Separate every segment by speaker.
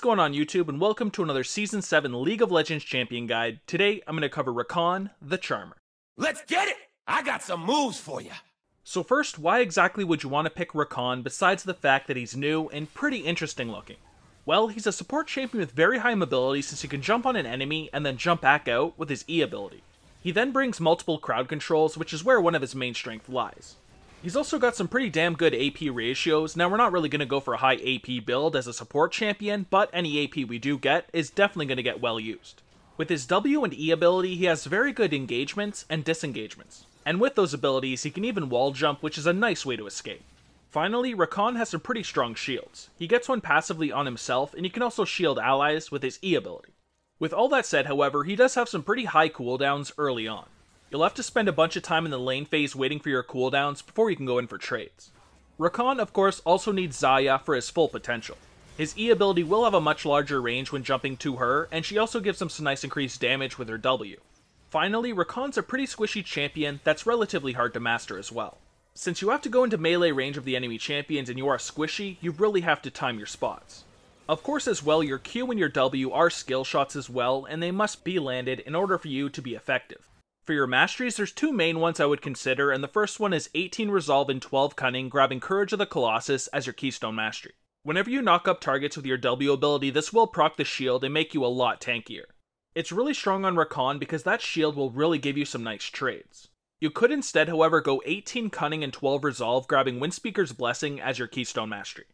Speaker 1: going on YouTube, and welcome to another Season 7 League of Legends Champion Guide. Today, I'm going to cover Rakan, the Charmer.
Speaker 2: Let's get it! I got some moves for you!
Speaker 1: So first, why exactly would you want to pick Rakan besides the fact that he's new and pretty interesting looking? Well, he's a support champion with very high mobility since he can jump on an enemy and then jump back out with his E ability. He then brings multiple crowd controls, which is where one of his main strengths lies. He's also got some pretty damn good AP ratios. Now, we're not really going to go for a high AP build as a support champion, but any AP we do get is definitely going to get well used. With his W and E ability, he has very good engagements and disengagements. And with those abilities, he can even wall jump, which is a nice way to escape. Finally, Rakan has some pretty strong shields. He gets one passively on himself, and he can also shield allies with his E ability. With all that said, however, he does have some pretty high cooldowns early on. You'll have to spend a bunch of time in the lane phase waiting for your cooldowns before you can go in for trades. Rakan, of course, also needs Xayah for his full potential. His E ability will have a much larger range when jumping to her, and she also gives him some nice increased damage with her W. Finally, Rakan's a pretty squishy champion that's relatively hard to master as well. Since you have to go into melee range of the enemy champions and you are squishy, you really have to time your spots. Of course as well, your Q and your W are skill shots as well, and they must be landed in order for you to be effective. For your Masteries, there's two main ones I would consider, and the first one is 18 Resolve and 12 Cunning, grabbing Courage of the Colossus as your Keystone Mastery. Whenever you knock up targets with your W ability, this will proc the shield and make you a lot tankier. It's really strong on Rakan because that shield will really give you some nice trades. You could instead, however, go 18 Cunning and 12 Resolve, grabbing Windspeaker's Blessing as your Keystone Mastery.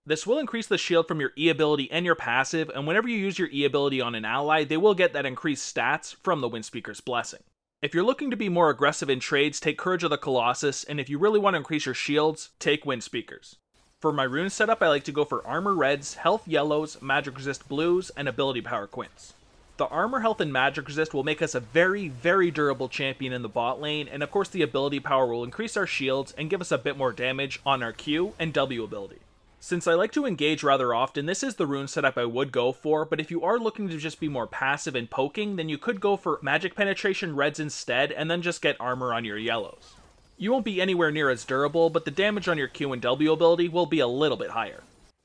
Speaker 1: This will increase the shield from your E ability and your passive, and whenever you use your E ability on an ally, they will get that increased stats from the Windspeaker's Blessing. If you're looking to be more aggressive in trades, take Courage of the Colossus, and if you really want to increase your shields, take Windspeakers. For my rune setup, I like to go for Armor Reds, Health Yellows, Magic Resist Blues, and Ability Power Quints. The Armor, Health, and Magic Resist will make us a very, very durable champion in the bot lane, and of course the Ability Power will increase our shields and give us a bit more damage on our Q and W ability. Since I like to engage rather often, this is the rune setup I would go for, but if you are looking to just be more passive and poking, then you could go for Magic Penetration Reds instead, and then just get armor on your yellows. You won't be anywhere near as durable, but the damage on your Q and W ability will be a little bit higher.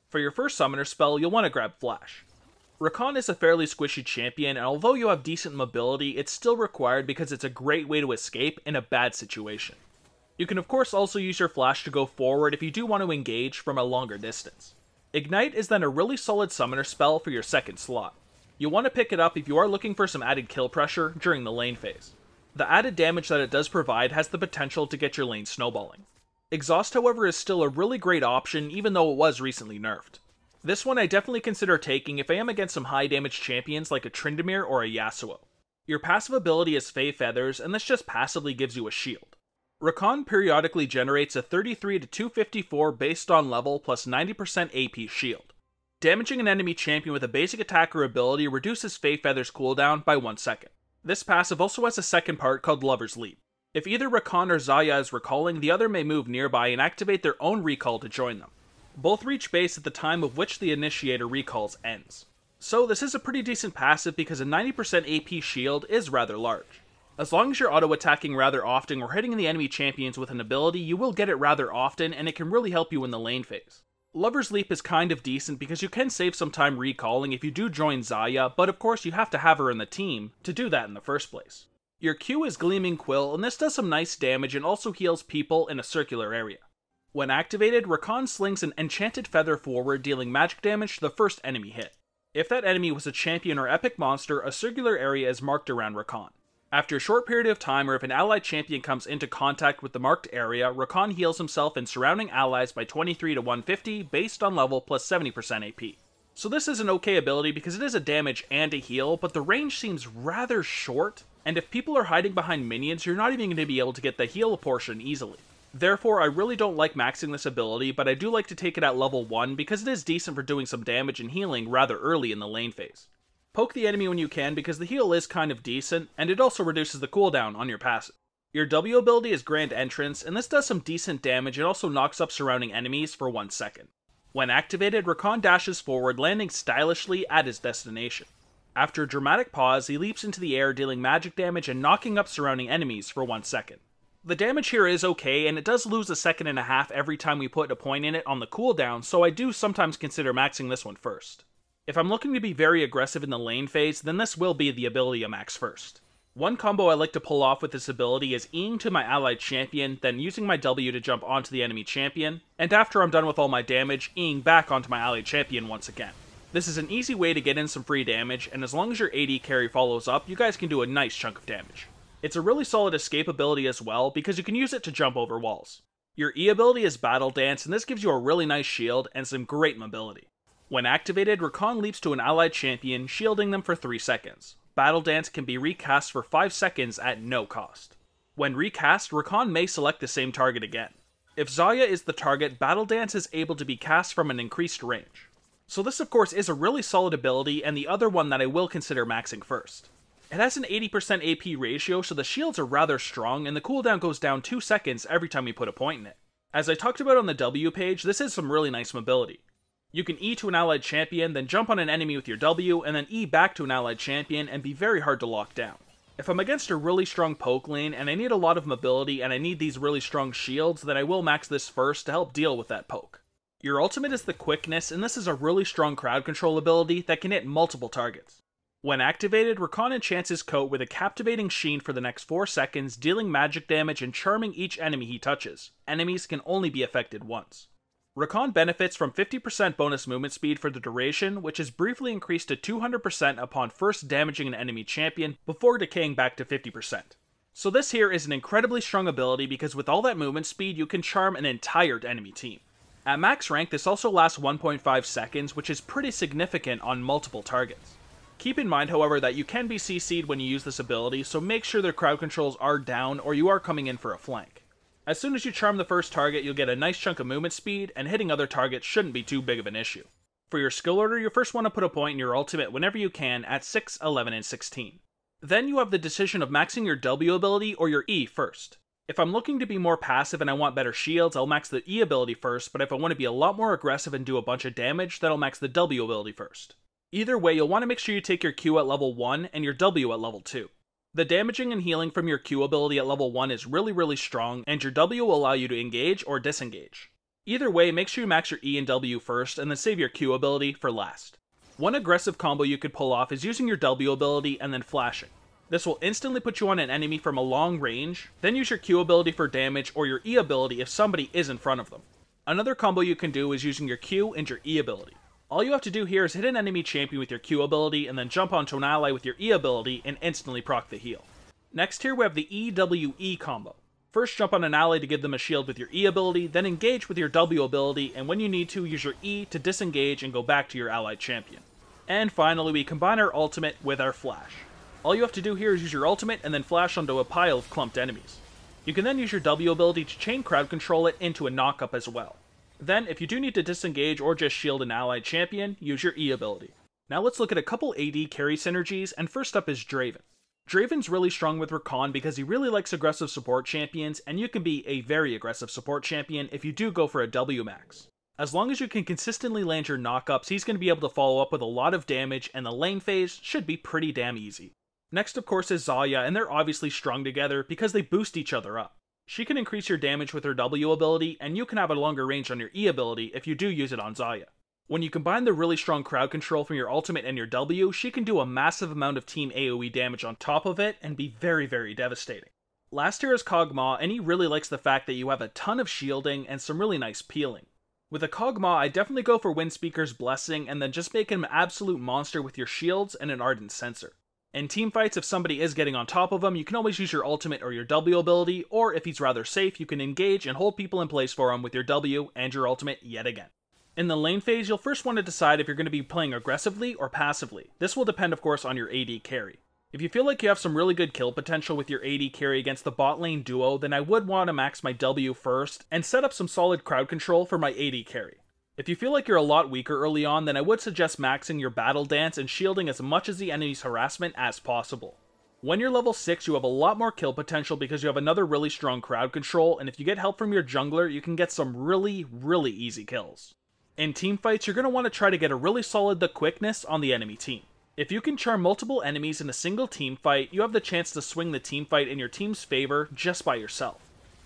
Speaker 1: For your first summoner spell, you'll want to grab Flash. Rakan is a fairly squishy champion, and although you have decent mobility, it's still required because it's a great way to escape in a bad situation. You can of course also use your Flash to go forward if you do want to engage from a longer distance. Ignite is then a really solid summoner spell for your second slot. You'll want to pick it up if you are looking for some added kill pressure during the lane phase. The added damage that it does provide has the potential to get your lane snowballing. Exhaust, however, is still a really great option even though it was recently nerfed. This one I definitely consider taking if I am against some high damage champions like a Tryndamere or a Yasuo. Your passive ability is Fey Feathers, and this just passively gives you a shield. Rakan periodically generates a 33 to 254 based on level plus 90% AP shield. Damaging an enemy champion with a basic attack or ability reduces Fey Feather's cooldown by 1 second. This passive also has a second part called Lover's Leap. If either Rakan or Xayah is recalling, the other may move nearby and activate their own recall to join them. Both reach base at the time of which the initiator recalls ends. So this is a pretty decent passive because a 90% AP shield is rather large. As long as you're auto-attacking rather often or hitting the enemy champions with an ability, you will get it rather often, and it can really help you in the lane phase. Lover's Leap is kind of decent because you can save some time recalling if you do join Xayah, but of course you have to have her in the team to do that in the first place. Your Q is Gleaming Quill, and this does some nice damage and also heals people in a circular area. When activated, Rakan slings an Enchanted Feather forward, dealing magic damage to the first enemy hit. If that enemy was a champion or epic monster, a circular area is marked around Rakan. After a short period of time, or if an allied champion comes into contact with the marked area, Rakan heals himself and surrounding allies by 23 to 150 based on level plus 70% AP. So this is an okay ability because it is a damage and a heal, but the range seems rather short, and if people are hiding behind minions, you're not even going to be able to get the heal portion easily. Therefore, I really don't like maxing this ability, but I do like to take it at level 1 because it is decent for doing some damage and healing rather early in the lane phase. Poke the enemy when you can because the heal is kind of decent, and it also reduces the cooldown on your passive. Your W ability is Grand Entrance, and this does some decent damage and also knocks up surrounding enemies for 1 second. When activated, Rakan dashes forward, landing stylishly at his destination. After a dramatic pause, he leaps into the air, dealing magic damage and knocking up surrounding enemies for 1 second. The damage here is okay, and it does lose a second and a half every time we put a point in it on the cooldown, so I do sometimes consider maxing this one first. If I'm looking to be very aggressive in the lane phase, then this will be the ability I max first. One combo I like to pull off with this ability is Eing to my allied champion, then using my W to jump onto the enemy champion, and after I'm done with all my damage, Eing back onto my allied champion once again. This is an easy way to get in some free damage, and as long as your AD carry follows up, you guys can do a nice chunk of damage. It's a really solid escape ability as well, because you can use it to jump over walls. Your E ability is Battle Dance, and this gives you a really nice shield and some great mobility. When activated, Rakan leaps to an allied champion, shielding them for 3 seconds. Battle Dance can be recast for 5 seconds at no cost. When recast, Rakan may select the same target again. If Zarya is the target, Battle Dance is able to be cast from an increased range. So this of course is a really solid ability, and the other one that I will consider maxing first. It has an 80% AP ratio, so the shields are rather strong, and the cooldown goes down 2 seconds every time you put a point in it. As I talked about on the W page, this is some really nice mobility. You can E to an allied champion, then jump on an enemy with your W, and then E back to an allied champion, and be very hard to lock down. If I'm against a really strong poke lane, and I need a lot of mobility, and I need these really strong shields, then I will max this first to help deal with that poke. Your ultimate is the Quickness, and this is a really strong crowd control ability that can hit multiple targets. When activated, Rakan enchants his coat with a captivating sheen for the next 4 seconds, dealing magic damage and charming each enemy he touches. Enemies can only be affected once. Rakan benefits from 50% bonus movement speed for the duration, which is briefly increased to 200% upon first damaging an enemy champion, before decaying back to 50%. So this here is an incredibly strong ability because with all that movement speed, you can charm an entire enemy team. At max rank, this also lasts 1.5 seconds, which is pretty significant on multiple targets. Keep in mind, however, that you can be CC'd when you use this ability, so make sure their crowd controls are down or you are coming in for a flank. As soon as you charm the first target, you'll get a nice chunk of movement speed, and hitting other targets shouldn't be too big of an issue. For your skill order, you first want to put a point in your ultimate whenever you can at 6, 11, and 16. Then you have the decision of maxing your W ability or your E first. If I'm looking to be more passive and I want better shields, I'll max the E ability first, but if I want to be a lot more aggressive and do a bunch of damage, then I'll max the W ability first. Either way, you'll want to make sure you take your Q at level 1 and your W at level 2. The damaging and healing from your Q ability at level 1 is really strong, and your W will allow you to engage or disengage. Either way, make sure you max your E and W first, and then save your Q ability for last. One aggressive combo you could pull off is using your W ability and then flashing. This will instantly put you on an enemy from a long range, then use your Q ability for damage or your E ability if somebody is in front of them. Another combo you can do is using your Q and your E ability. All you have to do here is hit an enemy champion with your Q ability and then jump onto an ally with your E ability and instantly proc the heal. Next here we have the EWE combo. First jump on an ally to give them a shield with your E ability, then engage with your W ability, and when you need to, use your E to disengage and go back to your allied champion. And finally we combine our ultimate with our flash. All you have to do here is use your ultimate and then flash onto a pile of clumped enemies. You can then use your W ability to chain crowd control it into a knock-up as well. Then, if you do need to disengage or just shield an allied champion, use your E ability. Now let's look at a couple AD carry synergies, and first up is Draven. Draven's really strong with Rakan because he really likes aggressive support champions, and you can be a very aggressive support champion if you do go for a W max. As long as you can consistently land your knockups, he's going to be able to follow up with a lot of damage, and the lane phase should be pretty damn easy. Next of course is Zarya, and they're obviously strung together because they boost each other up. She can increase your damage with her W ability, and you can have a longer range on your E ability if you do use it on Zarya. When you combine the really strong crowd control from your ultimate and your W, she can do a massive amount of team AoE damage on top of it and be very devastating. Last here is Kog'Maw, and he really likes the fact that you have a ton of shielding and some really nice peeling. With a Kog'Maw, I definitely go for Windspeaker's Blessing and then just make him an absolute monster with your shields and an Ardent Censer. In teamfights, if somebody is getting on top of him, you can always use your ultimate or your W ability, or if he's rather safe, you can engage and hold people in place for him with your W and your ultimate yet again. In the lane phase, you'll first want to decide if you're going to be playing aggressively or passively. This will depend, of course, on your AD carry. If you feel like you have some really good kill potential with your AD carry against the bot lane duo, then I would want to max my W first, and set up some solid crowd control for my AD carry. If you feel like you're a lot weaker early on, then I would suggest maxing your Battle Dance and shielding as much as the enemy's harassment as possible. When you're level 6, you have a lot more kill potential because you have another really strong crowd control, and if you get help from your jungler, you can get some really easy kills. In teamfights, you're going to want to try to get a really solid the quickness on the enemy team. If you can charm multiple enemies in a single teamfight, you have the chance to swing the teamfight in your team's favor just by yourself.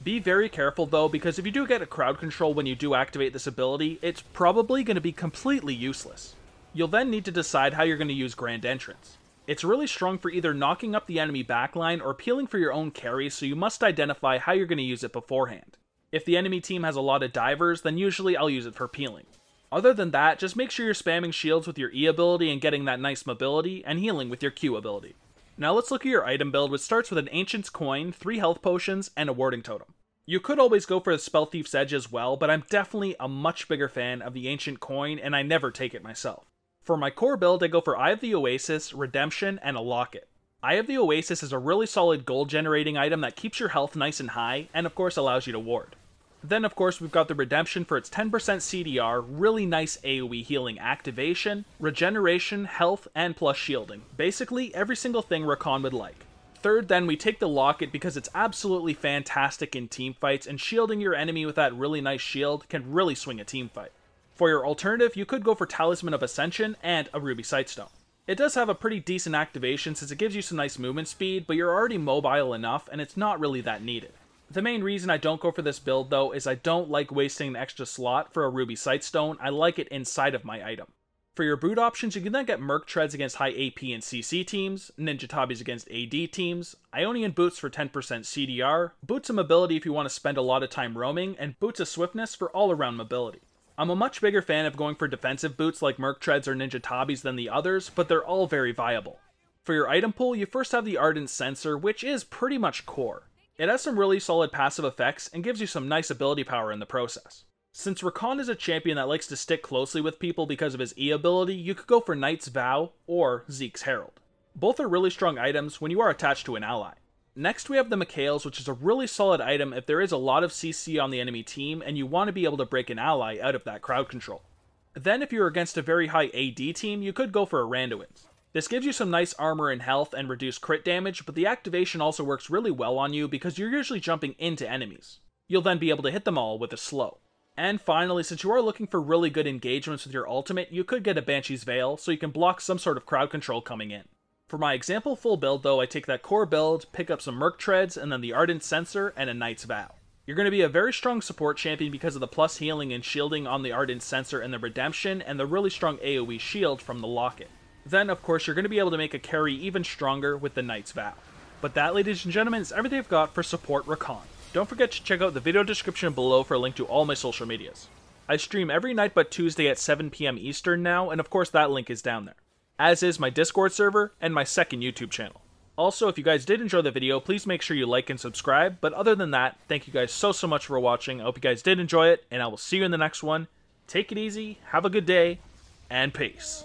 Speaker 1: Be very careful though, because if you do get a crowd control when you do activate this ability, it's probably going to be completely useless. You'll then need to decide how you're going to use Grand Entrance. It's really strong for either knocking up the enemy backline or peeling for your own carry, so you must identify how you're going to use it beforehand. If the enemy team has a lot of divers, then usually I'll use it for peeling. Other than that, just make sure you're spamming shields with your E ability and getting that nice mobility, and healing with your Q ability. Now let's look at your item build, which starts with an Ancient's Coin, 3 health potions, and a warding totem. You could always go for the Spell Thief's Edge as well, but I'm definitely a much bigger fan of the Ancient Coin, and I never take it myself. For my core build, I go for Eye of the Oasis, Redemption, and a Locket. Eye of the Oasis is a really solid gold generating item that keeps your health nice and high, and of course allows you to ward. Then of course we've got the Redemption for its 10% CDR, really nice AoE healing activation, regeneration, health, and plus shielding. Basically every single thing Rakan would like. Third, then we take the Locket because it's absolutely fantastic in teamfights, and shielding your enemy with that really nice shield can really swing a teamfight. For your alternative, you could go for Talisman of Ascension and a Ruby Sightstone. It does have a pretty decent activation since it gives you some nice movement speed, but you're already mobile enough and it's not really that needed. The main reason I don't go for this build though is I don't like wasting an extra slot for a Ruby Sightstone. I like it inside of my item. For your boot options, you can then get Merc Treads against high AP and CC teams, Ninja Tabis against AD teams, Ionian Boots for 10% CDR, Boots of Mobility if you want to spend a lot of time roaming, and Boots of Swiftness for all around mobility. I'm a much bigger fan of going for defensive boots like Merc Treads or Ninja Tabis than the others, but they're all very viable. For your item pool, you first have the Ardent Censer, which is pretty much core. It has some really solid passive effects and gives you some nice ability power in the process. Since Rakan is a champion that likes to stick closely with people because of his E ability, you could go for Knight's Vow or Zeke's Herald. Both are really strong items when you are attached to an ally. Next we have the Mikhails, which is a really solid item if there is a lot of CC on the enemy team and you want to be able to break an ally out of that crowd control. Then if you're against a very high AD team, you could go for a Randuin's. This gives you some nice armor and health and reduced crit damage, but the activation also works really well on you because you're usually jumping into enemies. You'll then be able to hit them all with a slow. And finally, since you are looking for really good engagements with your ultimate, you could get a Banshee's Veil so you can block some sort of crowd control coming in. For my example full build though, I take that core build, pick up some Merc Treads, and then the Ardent Censer and a Knight's Vow. You're going to be a very strong support champion because of the plus healing and shielding on the Ardent Censer and the Redemption, and the really strong AoE shield from the Locket. Then, of course, you're going to be able to make a carry even stronger with the Knight's Vow. But that, ladies and gentlemen, is everything I've got for Support Rakan. Don't forget to check out the video description below for a link to all my social medias. I stream every night but Tuesday at 7 PM Eastern now, and of course that link is down there. As is my Discord server and my second YouTube channel. Also, if you guys did enjoy the video, please make sure you like and subscribe. But other than that, thank you guys so much for watching. I hope you guys did enjoy it, and I will see you in the next one. Take it easy, have a good day, and peace.